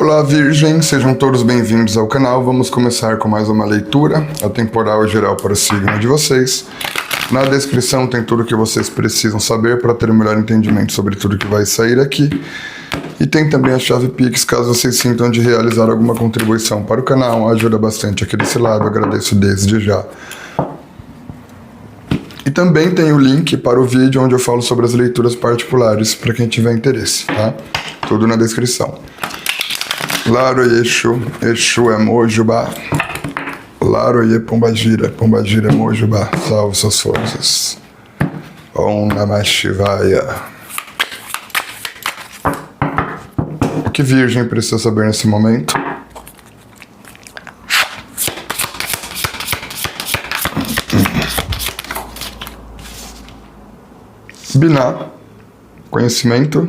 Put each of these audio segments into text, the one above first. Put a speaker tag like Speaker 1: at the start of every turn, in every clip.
Speaker 1: Olá, Virgem, sejam todos bem-vindos ao canal. Vamos começar com mais uma leitura atemporal e geral para o signo de vocês. Na descrição tem tudo o que vocês precisam saber para ter um melhor entendimento sobre tudo que vai sair aqui. E tem também a chave Pix, caso vocês sintam de realizar alguma contribuição para o canal. Ajuda bastante aqui desse lado, agradeço desde já. E também tem o link para o vídeo onde eu falo sobre as leituras particulares, para quem tiver interesse, tá? Tudo na descrição. Laroye Exu, Exu é Mojubá. Laroye Pombagira, Pombagira é Mojubá. Salve suas forças. Om Namah Shivaya. O que Virgem precisa saber nesse momento? Biná, conhecimento.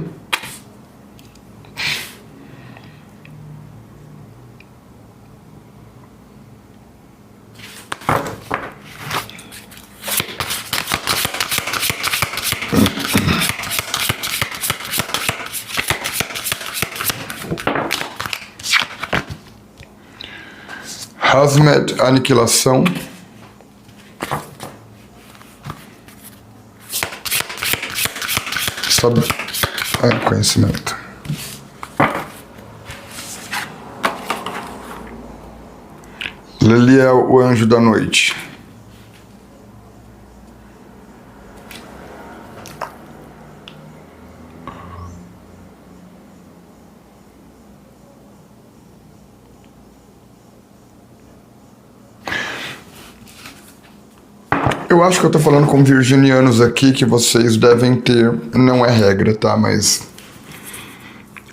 Speaker 1: Hazmet, aniquilação. Conhecimento. Leliel, o anjo da noite. Eu acho que eu tô falando com virginianos aqui que vocês devem ter, não é regra, tá? Mas,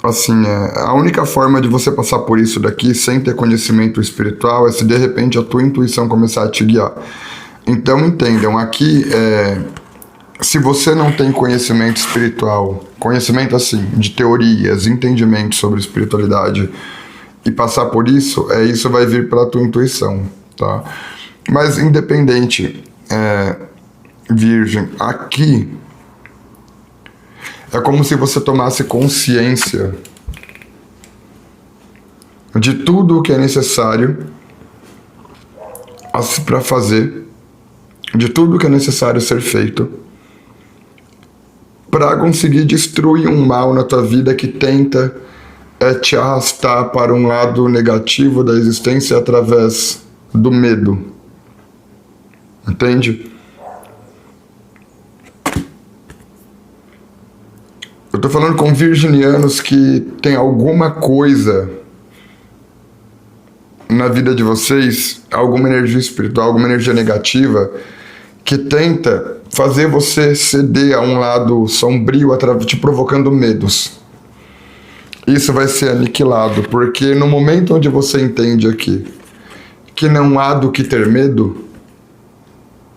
Speaker 1: assim, a única forma de você passar por isso daqui sem ter conhecimento espiritual é se de repente a tua intuição começar a te guiar. Então entendam, aqui, se você não tem conhecimento espiritual, conhecimento assim, de teorias, entendimento sobre espiritualidade, e passar por isso, isso vai vir pela tua intuição, tá? Mas independente... Virgem, aqui é como se você tomasse consciência de tudo o que é necessário para fazer, de tudo o que é necessário ser feito para conseguir destruir um mal na tua vida que tenta te arrastar para um lado negativo da existência através do medo. Entende? Eu tô falando com virginianos que tem alguma coisa na vida de vocês, alguma energia espiritual, alguma energia negativa que tenta fazer você ceder a um lado sombrio, te provocando medos. Isso vai ser aniquilado, porque no momento onde você entende aqui que não há do que ter medo,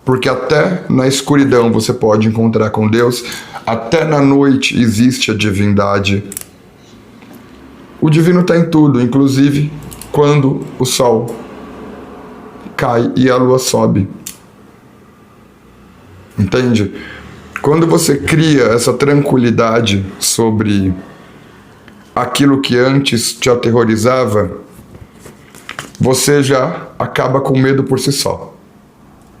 Speaker 1: porque até na escuridão você pode encontrar com Deus, até na noite existe a divindade. O divino está em tudo, inclusive quando o sol cai e a lua sobe. Entende? Quando você cria essa tranquilidade sobre aquilo que antes te aterrorizava, você já acaba com medo por si só.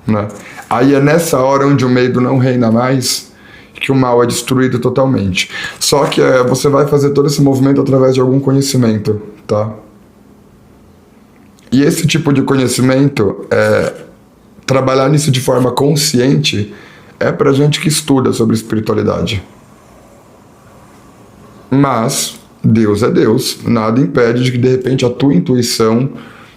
Speaker 1: Né? Aí é nessa hora onde o medo não reina mais que o mal é destruído totalmente. Só que você vai fazer todo esse movimento através de algum conhecimento, tá? E esse tipo de conhecimento, trabalhar nisso de forma consciente, é pra gente que estuda sobre espiritualidade. Mas Deus é Deus, nada impede de que de repente a tua intuição,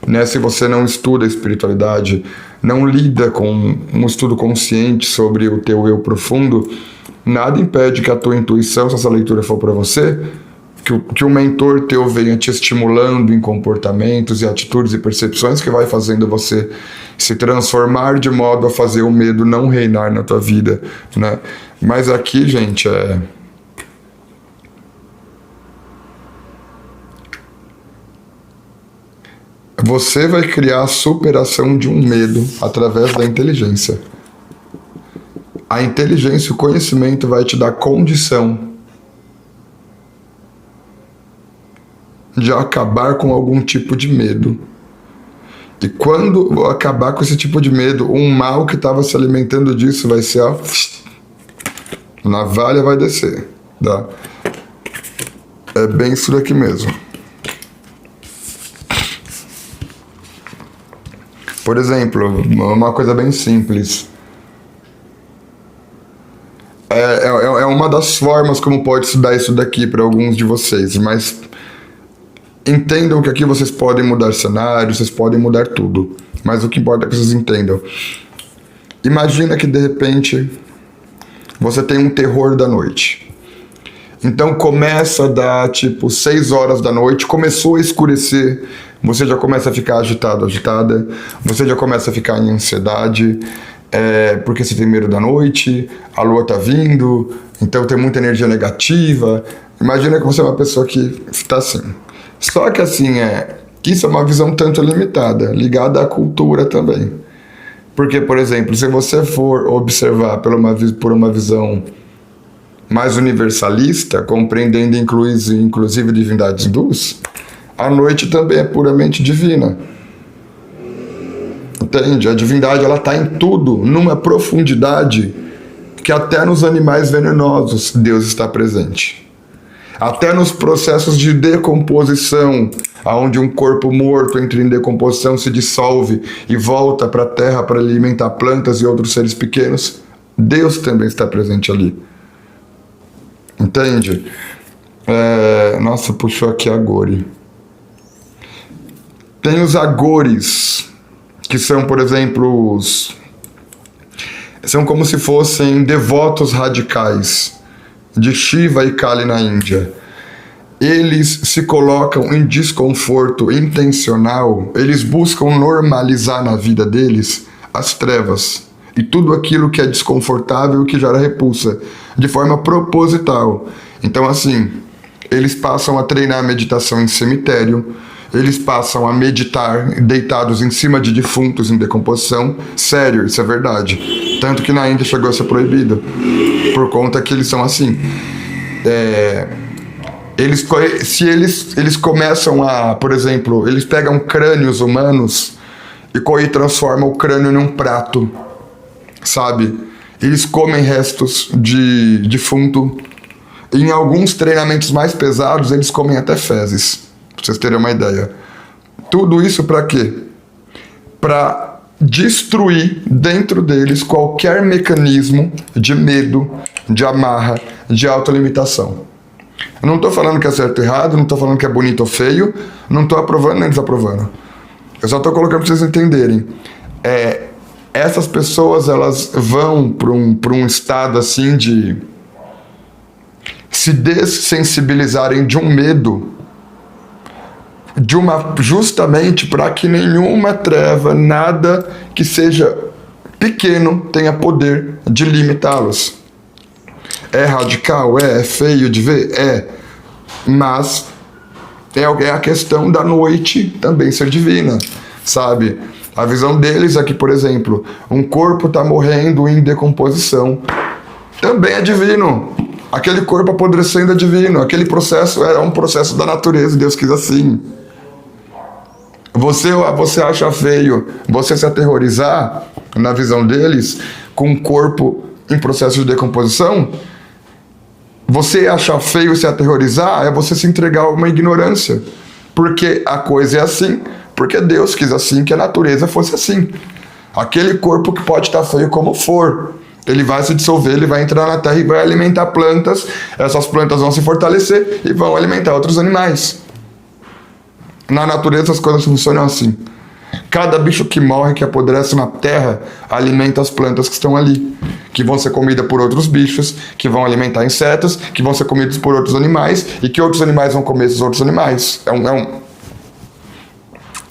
Speaker 1: né, se você não estuda a espiritualidade, não lida com um estudo consciente sobre o teu eu profundo, nada impede que a tua intuição, se essa leitura for para você, que o mentor teu venha te estimulando em comportamentos e atitudes e percepções que vai fazendo você se transformar de modo a fazer o medo não reinar na tua vida, né? Mas aqui, gente, você vai criar a superação de um medo através da inteligência. A inteligência, o conhecimento vai te dar condição de acabar com algum tipo de medo. E quando acabar com esse tipo de medo, um mal que estava se alimentando disso vai ser a navalha vai descer, tá? É bem isso daqui mesmo. Por exemplo, uma coisa bem simples. É uma das formas como pode se dar isso daqui para alguns de vocês, mas entendam que aqui vocês podem mudar cenários, vocês podem mudar tudo, mas o que importa é que vocês entendam. Imagina que de repente você tem um terror da noite. Então começa a dar tipo 6 horas da noite, começou a escurecer, você já começa a ficar agitado, agitada, você já começa a ficar em ansiedade, porque você tem medo da noite, a lua tá vindo, então tem muita energia negativa. Imagina que você é uma pessoa que está assim. Só que assim, isso é uma visão tanto limitada, ligada à cultura também. Porque, por exemplo, se você for observar por uma visão mais universalista, compreendendo inclusive divindades hindus, a noite também é puramente divina. Entende? A divindade ela está em tudo, numa profundidade que até nos animais venenosos Deus está presente. Até nos processos de decomposição, onde um corpo morto entra em decomposição, se dissolve e volta para a terra para alimentar plantas e outros seres pequenos, Deus também está presente ali. Entende? Nossa, puxou aqui a Agori. Tem os Agores, que são, por exemplo, são como se fossem devotos radicais de Shiva e Kali na Índia. Eles se colocam em desconforto intencional, eles buscam normalizar na vida deles as trevas e tudo aquilo que é desconfortável e que gera repulsa, de forma proposital. Então assim, eles passam a treinar meditação em cemitério, eles passam a meditar deitados em cima de defuntos em decomposição. Sério, isso é verdade. Tanto que na Índia chegou a ser proibido, por conta que eles são assim. Eles começam a, por exemplo, eles pegam crânios humanos e transformam o crânio num prato, sabe? Eles comem restos de defunto. Em alguns treinamentos mais pesados, eles comem até fezes. Pra vocês terem uma ideia. Tudo isso para quê? Para destruir dentro deles qualquer mecanismo de medo, de amarra, de autolimitação. Eu não estou falando que é certo ou errado, não estou falando que é bonito ou feio, não estou aprovando nem desaprovando. Eu só estou colocando para vocês entenderem. Essas pessoas, elas vão para um estado assim de se dessensibilizarem de um medo, justamente para que nenhuma treva, nada que seja pequeno tenha poder de limitá-los. É radical? É feio de ver? Mas é a questão da noite também ser divina, sabe? A visão deles é que, por exemplo, um corpo está morrendo em decomposição, também é divino. Aquele corpo apodrecendo é divino. Aquele processo é um processo da natureza, Deus quis assim. Você acha feio você se aterrorizar, na visão deles, com um corpo em processo de decomposição? Você achar feio se aterrorizar é você se entregar a uma ignorância. Porque a coisa é assim, porque Deus quis assim, que a natureza fosse assim. Aquele corpo que pode estar feio como for, ele vai se dissolver, ele vai entrar na terra e vai alimentar plantas. Essas plantas vão se fortalecer e vão alimentar outros animais. Na natureza as coisas funcionam assim. Cada bicho que morre, que apodrece na terra, alimenta as plantas que estão ali, que vão ser comidas por outros bichos, que vão alimentar insetos, que vão ser comidos por outros animais, e que outros animais vão comer esses outros animais.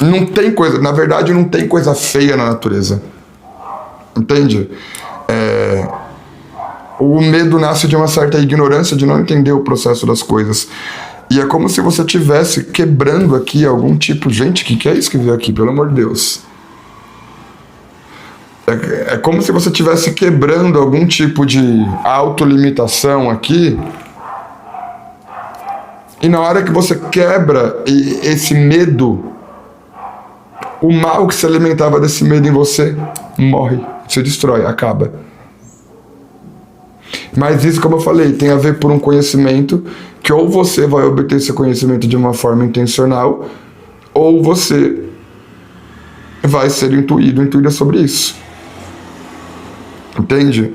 Speaker 1: Não tem coisa, na verdade não tem coisa feia na natureza. Entende? O medo nasce de uma certa ignorância, de não entender o processo das coisas. E é como se você estivesse quebrando aqui algum tipo... Gente, o que é isso que veio aqui? Pelo amor de Deus. É como se você estivesse quebrando algum tipo de autolimitação aqui E na hora que você quebra esse medo, o mal que se alimentava desse medo em você morre, se destrói, acaba. Mas isso, como eu falei, tem a ver por um conhecimento que ou você vai obter esse conhecimento de uma forma intencional, ou você vai ser intuída sobre isso. Entende?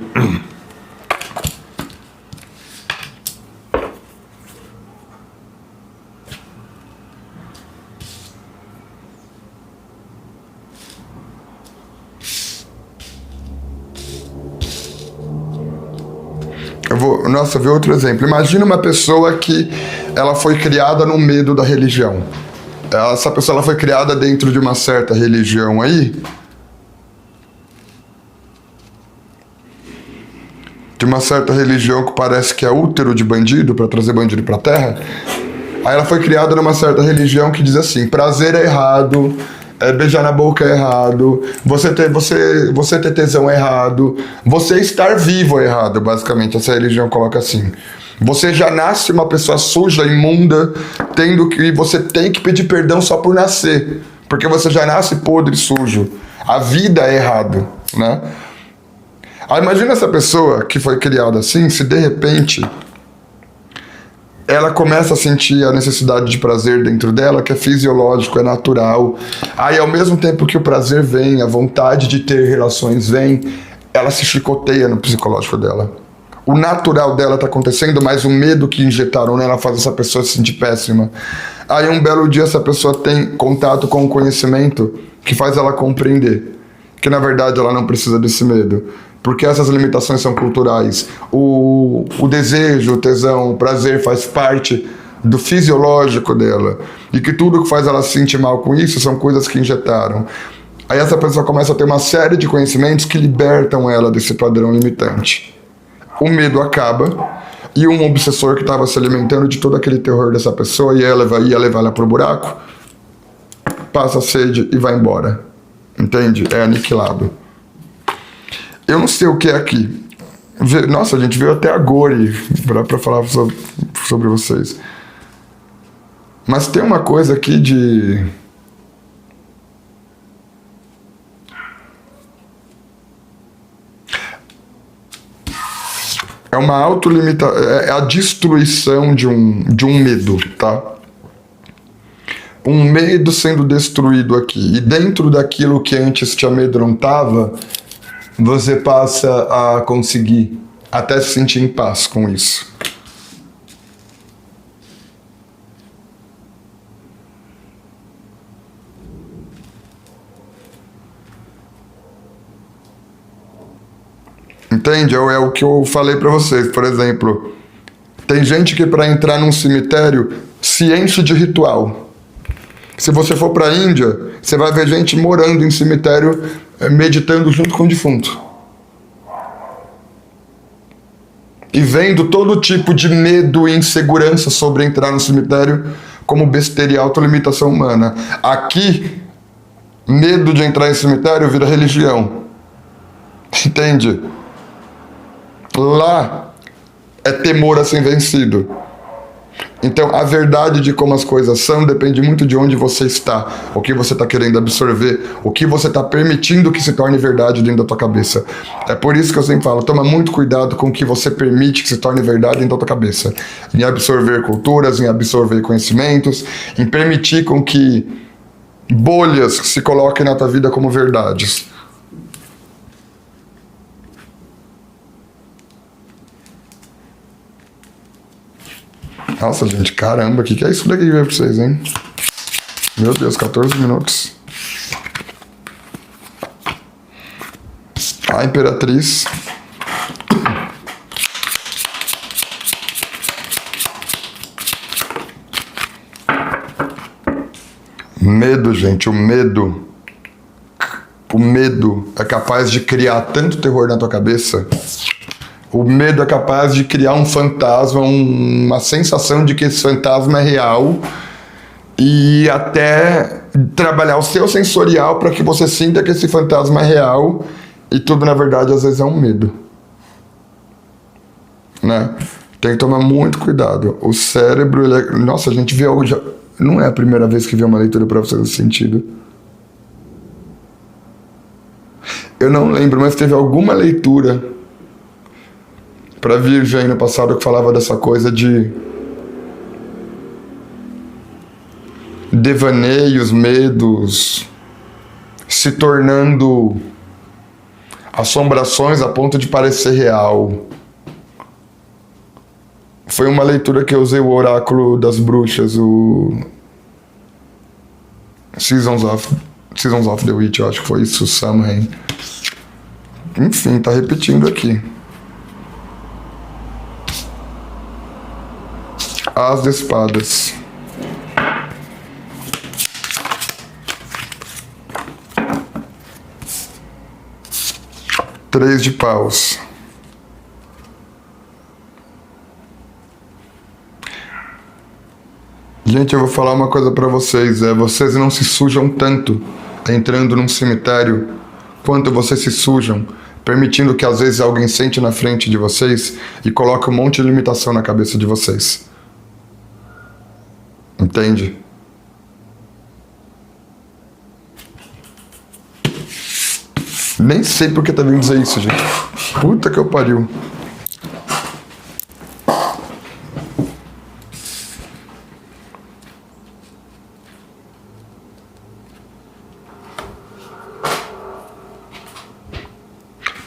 Speaker 1: Nossa, eu vi outro exemplo. Imagina uma pessoa que ela foi criada no medo da religião. Essa pessoa ela foi criada dentro de uma certa religião aí, de uma certa religião que parece que é útero de bandido, para trazer bandido pra terra. Aí ela foi criada numa certa religião que diz assim: prazer é errado, beijar na boca é errado, você ter tesão é errado, você estar vivo é errado, basicamente. Essa religião coloca assim. Você já nasce uma pessoa suja, imunda, tendo que você tem que pedir perdão só por nascer, porque você já nasce podre, sujo. A vida é errado, né? Aí imagina essa pessoa que foi criada assim, se de repente ela começa a sentir a necessidade de prazer dentro dela, que é fisiológico, é natural. Aí, ao mesmo tempo que o prazer vem, a vontade de ter relações vem, ela se chicoteia no psicológico dela. O natural dela tá acontecendo, mas o medo que injetaram nela faz essa pessoa se sentir péssima. Aí, um belo dia, essa pessoa tem contato com um conhecimento que faz ela compreender que, na verdade, ela não precisa desse medo. Porque essas limitações são culturais. O desejo, o tesão, o prazer faz parte do fisiológico dela. E que tudo que faz ela se sentir mal com isso são coisas que injetaram. Aí essa pessoa começa a ter uma série de conhecimentos que libertam ela desse padrão limitante. O medo acaba e um obsessor que estava se alimentando de todo aquele terror dessa pessoa ia levar ela pro buraco, passa a sede e vai embora. Entende? É aniquilado. Eu não sei o que é aqui. Nossa, a gente veio até a Gori pra falar sobre vocês. Mas tem uma coisa aqui de... É uma autolimitação, é a destruição de um medo, tá? Um medo sendo destruído aqui. E dentro daquilo que antes te amedrontava, você passa a conseguir até se sentir em paz com isso. Entende? É o que eu falei pra vocês. Por exemplo, tem gente que para entrar num cemitério se enche de ritual. Se você for pra Índia, você vai ver gente morando em cemitério, meditando junto com o defunto. E vendo todo tipo de medo e insegurança sobre entrar no cemitério como besteira e autolimitação humana. Aqui, medo de entrar em cemitério vira religião. Entende? Lá é temor a ser vencido. Então, a verdade de como as coisas são depende muito de onde você está, o que você está querendo absorver, o que você está permitindo que se torne verdade dentro da tua cabeça. É por isso que eu sempre falo, toma muito cuidado com o que você permite que se torne verdade dentro da tua cabeça. Em absorver culturas, em absorver conhecimentos, em permitir com que bolhas se coloquem na tua vida como verdades. Nossa, gente, caramba, o que é isso daqui que veio pra vocês, hein? Meu Deus, 14 minutos. A Imperatriz. Medo, gente, o medo. O medo é capaz de criar tanto terror na tua cabeça. O medo é capaz de criar um fantasma, uma sensação de que esse fantasma é real e até trabalhar o seu sensorial para que você sinta que esse fantasma é real e tudo, na verdade, às vezes é um medo. Né? Tem que tomar muito cuidado. O cérebro, ele é... Nossa, a gente vê algo já... Não é a primeira vez que vê uma leitura para você nesse sentido. Eu não lembro, mas teve alguma leitura para Virgem aí no passado que falava dessa coisa de devaneios, medos, se tornando assombrações a ponto de parecer real. Foi uma leitura que eu usei o Oráculo das Bruxas, o Seasons of the Witch, eu acho que foi isso, Samhain. Enfim, tá repetindo aqui. As de espadas. Três de paus. Gente, eu vou falar uma coisa pra vocês. Vocês não se sujam tanto entrando num cemitério quanto vocês se sujam permitindo que às vezes alguém sente na frente de vocês e coloque um monte de limitação na cabeça de vocês. Entende? Nem sei por que tá vindo dizer isso, gente. Puta que eu pariu.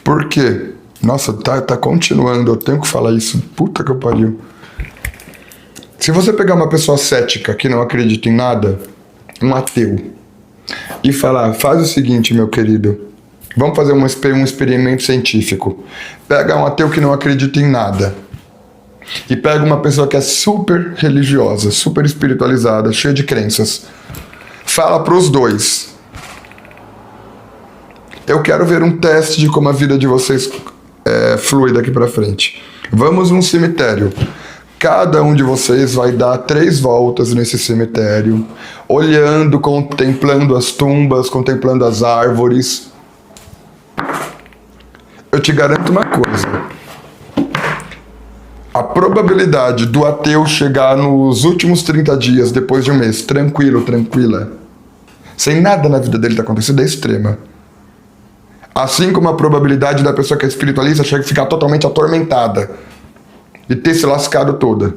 Speaker 1: Por quê? Nossa, tá continuando, eu tenho que falar isso. Puta que eu pariu. Se você pegar uma pessoa cética que não acredita em nada, um ateu, e falar, faz o seguinte, meu querido, vamos fazer um experimento científico. Pega um ateu que não acredita em nada e pega uma pessoa que é super religiosa, super espiritualizada, cheia de crenças. Fala pros dois. Eu quero ver um teste de como a vida de vocês flui daqui pra frente. Vamos num cemitério. Cada um de vocês vai dar 3 voltas nesse cemitério, olhando, contemplando as tumbas, contemplando as árvores. Eu te garanto uma coisa. A probabilidade do ateu chegar nos últimos 30 dias, depois de um mês, tranquilo, tranquila, sem nada na vida dele tá acontecendo, é extrema. Assim como a probabilidade da pessoa que é espiritualista ficar totalmente atormentada e ter se lascado toda.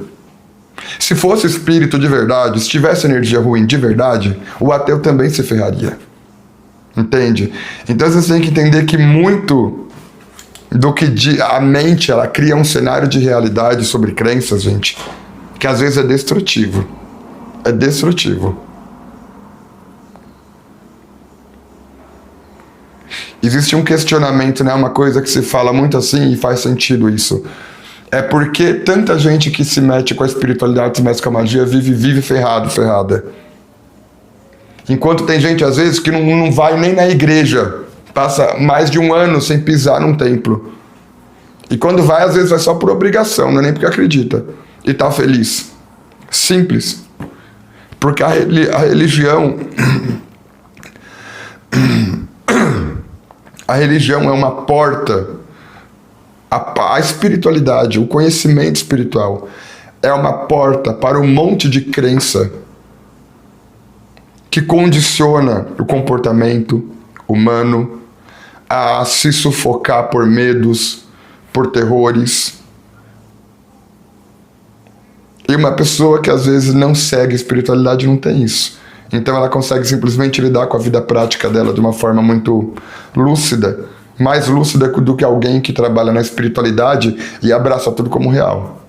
Speaker 1: Se fosse espírito de verdade, se tivesse energia ruim de verdade, o ateu também se ferraria. Entende? Então você tem que entender que muito do que a mente, ela cria um cenário de realidade sobre crenças, gente, que às vezes é destrutivo. É destrutivo. Existe um questionamento, né? Uma coisa que se fala muito assim e faz sentido isso. É porque tanta gente que se mete com a espiritualidade, se mete com a magia, vive ferrada. Enquanto tem gente, às vezes, que não vai nem na igreja. Passa mais de 1 ano sem pisar num templo. E quando vai, às vezes vai só por obrigação, não é nem porque acredita. E tá feliz. Simples. Porque a religião... A religião é uma porta, a espiritualidade, o conhecimento espiritual é uma porta para um monte de crença que condiciona o comportamento humano a se sufocar por medos, por terrores. E uma pessoa que às vezes não segue a espiritualidade não tem isso. Então ela consegue simplesmente lidar com a vida prática dela de uma forma muito lúcida, mais lúcida do que alguém que trabalha na espiritualidade e abraça tudo como real.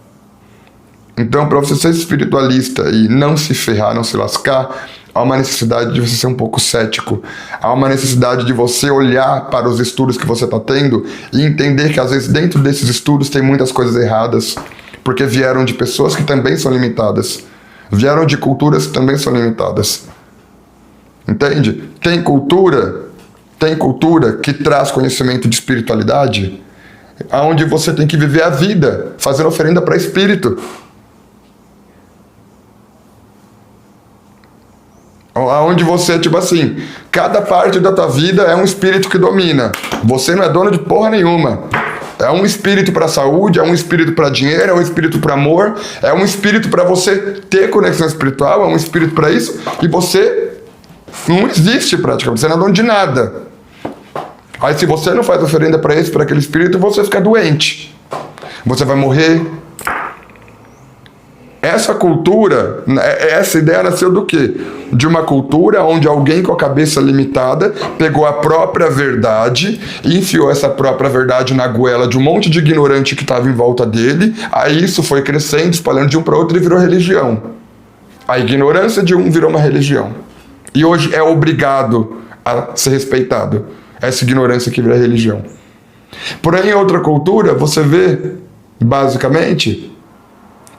Speaker 1: Então, para você ser espiritualista e não se ferrar, não se lascar, há uma necessidade de você ser um pouco cético. Há uma necessidade de você olhar para os estudos que você está tendo e entender que às vezes dentro desses estudos tem muitas coisas erradas, porque vieram de pessoas que também são limitadas. Vieram de culturas que também são limitadas. Entende? Tem cultura que traz conhecimento de espiritualidade, onde você tem que viver a vida, fazendo oferenda para espírito. Onde você, tipo assim, cada parte da tua vida é um espírito que domina. Você não é dono de porra nenhuma. É um espírito para saúde, é um espírito para dinheiro, é um espírito para amor, é um espírito para você ter conexão espiritual, é um espírito para isso, e você não existe praticamente, você não é dono de nada. Aí se você não faz oferenda para esse, para aquele espírito, você fica doente. Você vai morrer. Essa cultura, essa ideia nasceu do quê? De uma cultura onde alguém com a cabeça limitada pegou a própria verdade e enfiou essa própria verdade na goela de um monte de ignorante que estava em volta dele. Aí isso foi crescendo, espalhando de um para outro e virou religião. A ignorância de um virou uma religião. E hoje é obrigado a ser respeitado. Essa ignorância que vira religião. Porém, em outra cultura, você vê, basicamente,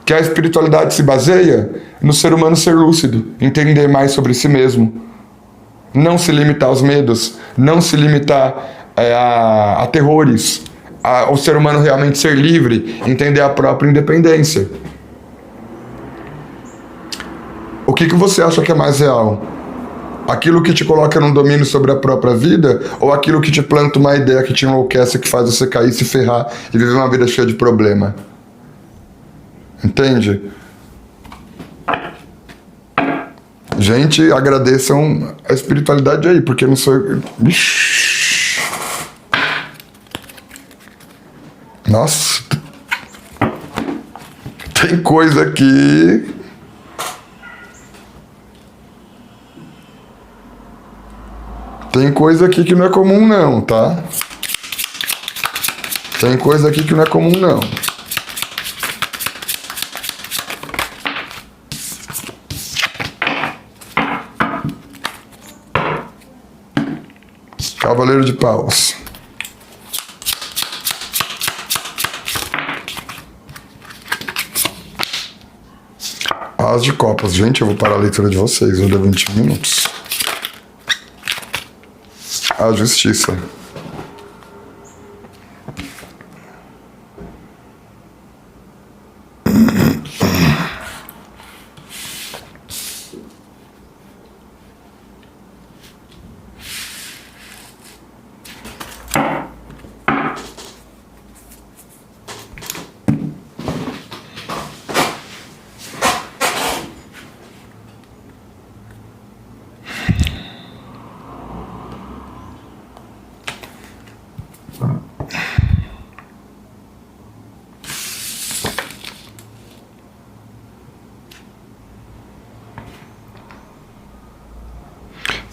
Speaker 1: que a espiritualidade se baseia no ser humano ser lúcido, entender mais sobre si mesmo, não se limitar aos medos, não se limitar a terrores, o ser humano realmente ser livre, entender a própria independência. O que você acha que é mais real? Aquilo que te coloca num domínio sobre a própria vida ou aquilo que te planta uma ideia que te enlouquece, que faz você cair, se ferrar e viver uma vida cheia de problema? Entende? Gente, agradeçam a espiritualidade aí, porque não sou... Ixi. Nossa. Tem coisa aqui... Tem coisa aqui que não é comum não, tá? Tem coisa aqui que não é comum não. Cavaleiro de Paus. As de Copas. Gente, eu vou parar a leitura de vocês. Eu dou 20 minutos. A Justiça.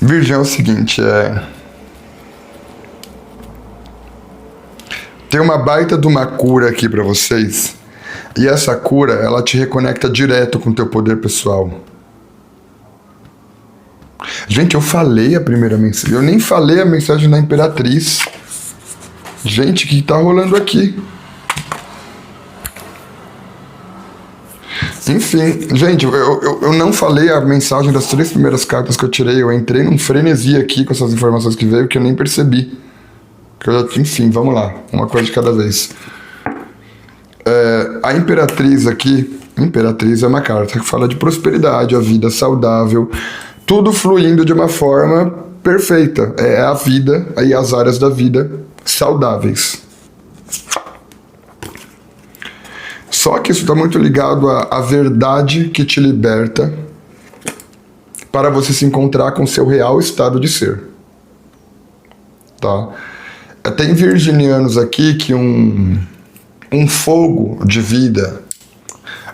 Speaker 1: Virgem é o seguinte, tem uma baita de uma cura aqui pra vocês, e essa cura, ela te reconecta direto com o teu poder pessoal. Gente, eu falei a primeira mensagem, eu nem falei a mensagem da Imperatriz. Gente, o que tá rolando aqui? Enfim, gente, eu não falei a mensagem das 3 primeiras cartas que eu tirei. Eu entrei num frenesi aqui com essas informações que veio que eu nem percebi. Enfim, vamos lá. Uma coisa de cada vez. A Imperatriz aqui... Imperatriz é uma carta que fala de prosperidade, a vida saudável, tudo fluindo de uma forma perfeita. É a vida e as áreas da vida saudáveis. Só que isso está muito ligado à verdade que te liberta para você se encontrar com o seu real estado de ser. Tá? Tem virginianos aqui que um fogo de vida,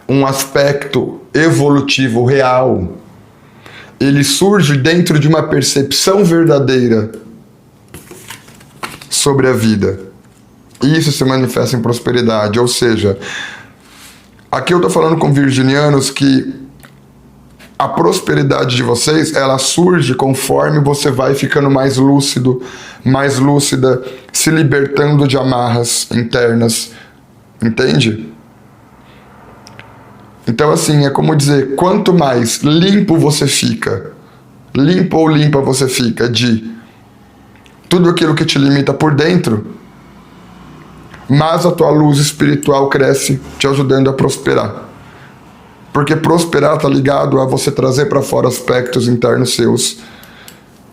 Speaker 1: um aspecto evolutivo real, ele surge dentro de uma percepção verdadeira sobre a vida. E isso se manifesta em prosperidade, ou seja... Aqui eu tô falando com virginianos que a prosperidade de vocês, ela surge conforme você vai ficando mais lúcido, mais lúcida, se libertando de amarras internas, entende? Então assim, é como dizer, quanto mais limpo você fica, limpo ou limpa você fica de tudo aquilo que te limita por dentro, mas a tua luz espiritual cresce, te ajudando a prosperar. Porque prosperar está ligado a você trazer para fora aspectos internos seus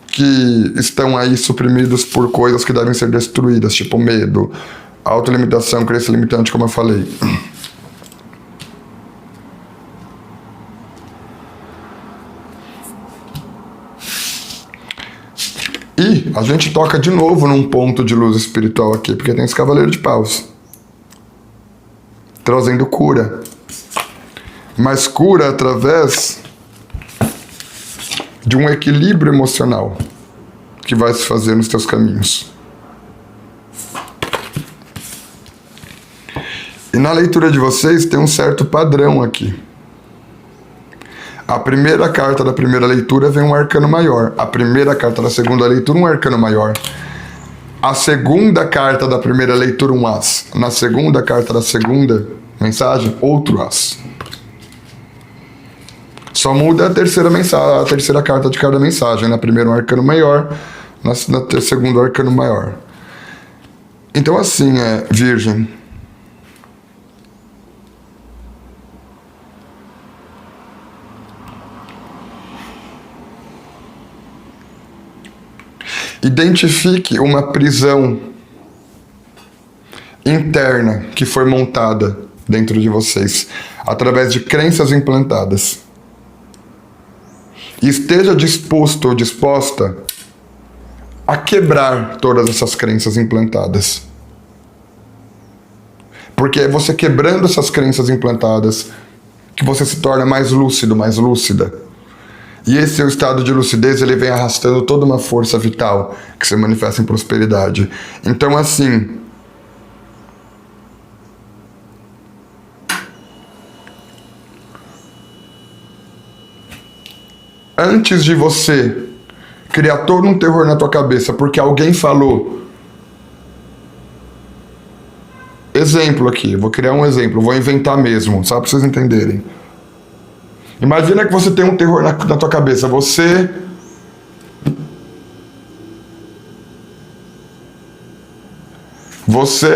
Speaker 1: que estão aí suprimidos por coisas que devem ser destruídas, tipo medo, Autolimitação, crença limitante, como eu falei. E a gente toca de novo num ponto de luz espiritual aqui, porque tem esse Cavaleiro de Paus trazendo cura. Mas cura através de um equilíbrio emocional que vai se fazer nos teus caminhos. E na leitura de vocês tem um certo padrão aqui. A primeira carta da primeira leitura vem um arcano maior. A primeira carta da segunda leitura, um arcano maior. A segunda carta da primeira leitura, um as. Na segunda carta da segunda mensagem, outro as. Só muda a terceira mensagem, a terceira carta de cada mensagem. Na primeira, um arcano maior. Na segunda, um arcano maior. Então, assim, Virgem. Identifique uma prisão interna que foi montada dentro de vocês através de crenças implantadas. E esteja disposto ou disposta a quebrar todas essas crenças implantadas. Porque é você quebrando essas crenças implantadas que você se torna mais lúcido, mais lúcida. E esse seu estado de lucidez, ele vem arrastando toda uma força vital que se manifesta em prosperidade. Então, assim, antes de você criar todo um terror na tua cabeça porque alguém falou, exemplo aqui, vou criar um exemplo, vou inventar mesmo, só para vocês entenderem. Imagina que você tem um terror na tua cabeça. Você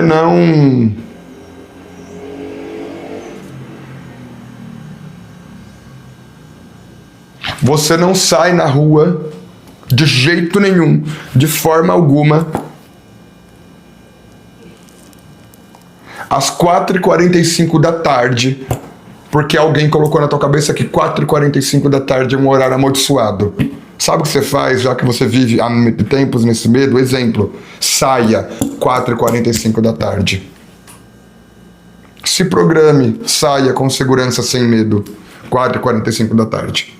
Speaker 1: não... Você não sai na rua de jeito nenhum, de forma alguma, às 4h45 da tarde, porque alguém colocou na tua cabeça que 4h45 da tarde é um horário amaldiçoado. Sabe o que você faz, já que você vive há tempos nesse medo? Exemplo, saia 4h45 da tarde. Se programe, saia com segurança, sem medo, 4h45 da tarde.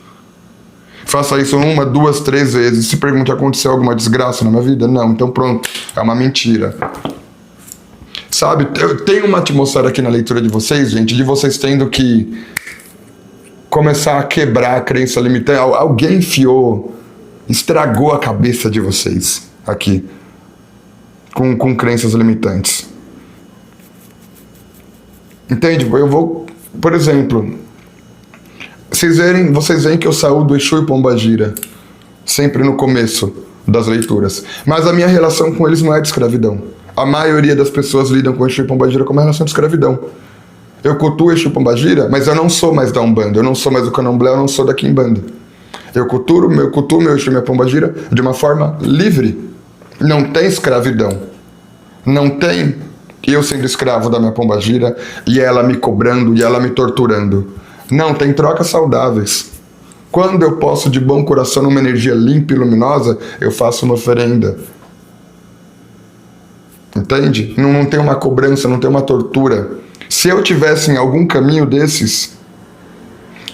Speaker 1: Faça isso 1, 2, 3 vezes. Se pergunte, aconteceu alguma desgraça na minha vida? Não, então pronto, é uma mentira. Sabe, eu tenho uma atmosfera aqui na leitura de vocês, gente, de vocês tendo que começar a quebrar a crença limitante. Alguém enfiou, estragou a cabeça de vocês aqui com crenças limitantes. Entende? Eu vou, por exemplo, vocês veem que eu saúdo Exu e Pombagira sempre no começo das leituras, mas a minha relação com eles não é de escravidão. A maioria das pessoas lidam com Exu e Pombagira como uma relação de escravidão. Eu cultuo Exu e Pombagira, mas eu não sou mais da Umbanda, eu não sou mais do Candomblé, eu não sou da Quimbanda. Eu cultuo meu Exu e minha Pombagira de uma forma livre. Não tem escravidão. Não tem eu sendo escravo da minha Pombagira e ela me cobrando e ela me torturando. Não, tem trocas saudáveis. Quando eu posso de bom coração, numa energia limpa e luminosa, eu faço uma oferenda. Entende? Não tem uma cobrança, não tem uma tortura. Se eu tivesse em algum caminho desses,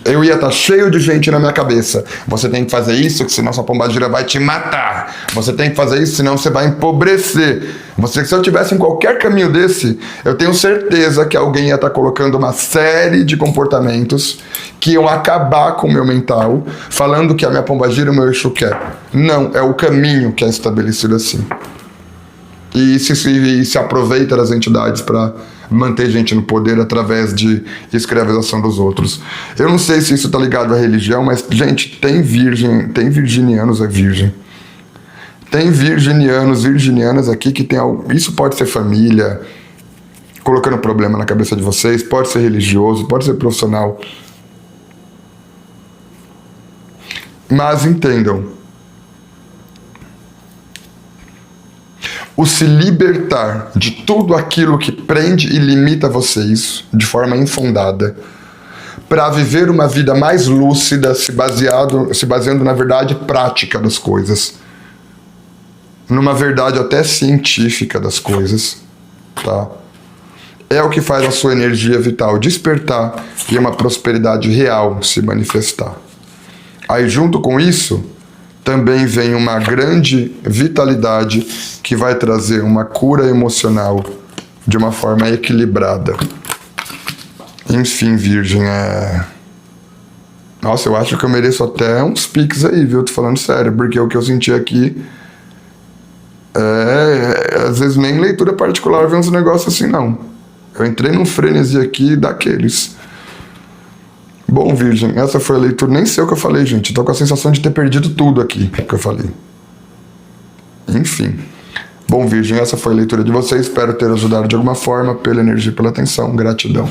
Speaker 1: eu ia estar cheio de gente na minha cabeça. Você tem que fazer isso, que senão sua pombagira vai te matar. Você tem que fazer isso, senão você vai empobrecer. Se eu tivesse em qualquer caminho desse, eu tenho certeza que alguém ia estar colocando uma série de comportamentos que iam acabar com o meu mental, falando que a minha pombagira e o meu Exu quer. Não, é o caminho que é estabelecido assim. E se aproveita das entidades para manter gente no poder através de escravização dos outros. Eu não sei se isso está ligado à religião, mas, gente, tem virginianos Tem virginianas aqui que tem algo. Isso pode ser família, colocando problema na cabeça de vocês, pode ser religioso, pode ser profissional. Mas entendam. o se libertar de tudo aquilo que prende e limita vocês de forma infundada, para viver uma vida mais lúcida, se baseando na verdade prática das coisas, numa verdade até científica das coisas, tá? É o que faz a sua energia vital despertar e uma prosperidade real se manifestar. Aí, junto com isso, também vem uma grande vitalidade que vai trazer uma cura emocional de uma forma equilibrada. Enfim, Virgem, Nossa, eu acho que eu mereço até uns piques aí, viu? Tô falando sério, porque o que eu senti aqui às vezes nem leitura particular vem uns negócios assim, não. Eu entrei num frenesi aqui daqueles. Bom, Virgem, essa foi a leitura. Nem sei o que eu falei, gente. Tô com a sensação de ter perdido tudo aqui que eu falei. Enfim. Bom, Virgem, essa foi a leitura de vocês. Espero ter ajudado de alguma forma. Pela energia e pela atenção. Gratidão.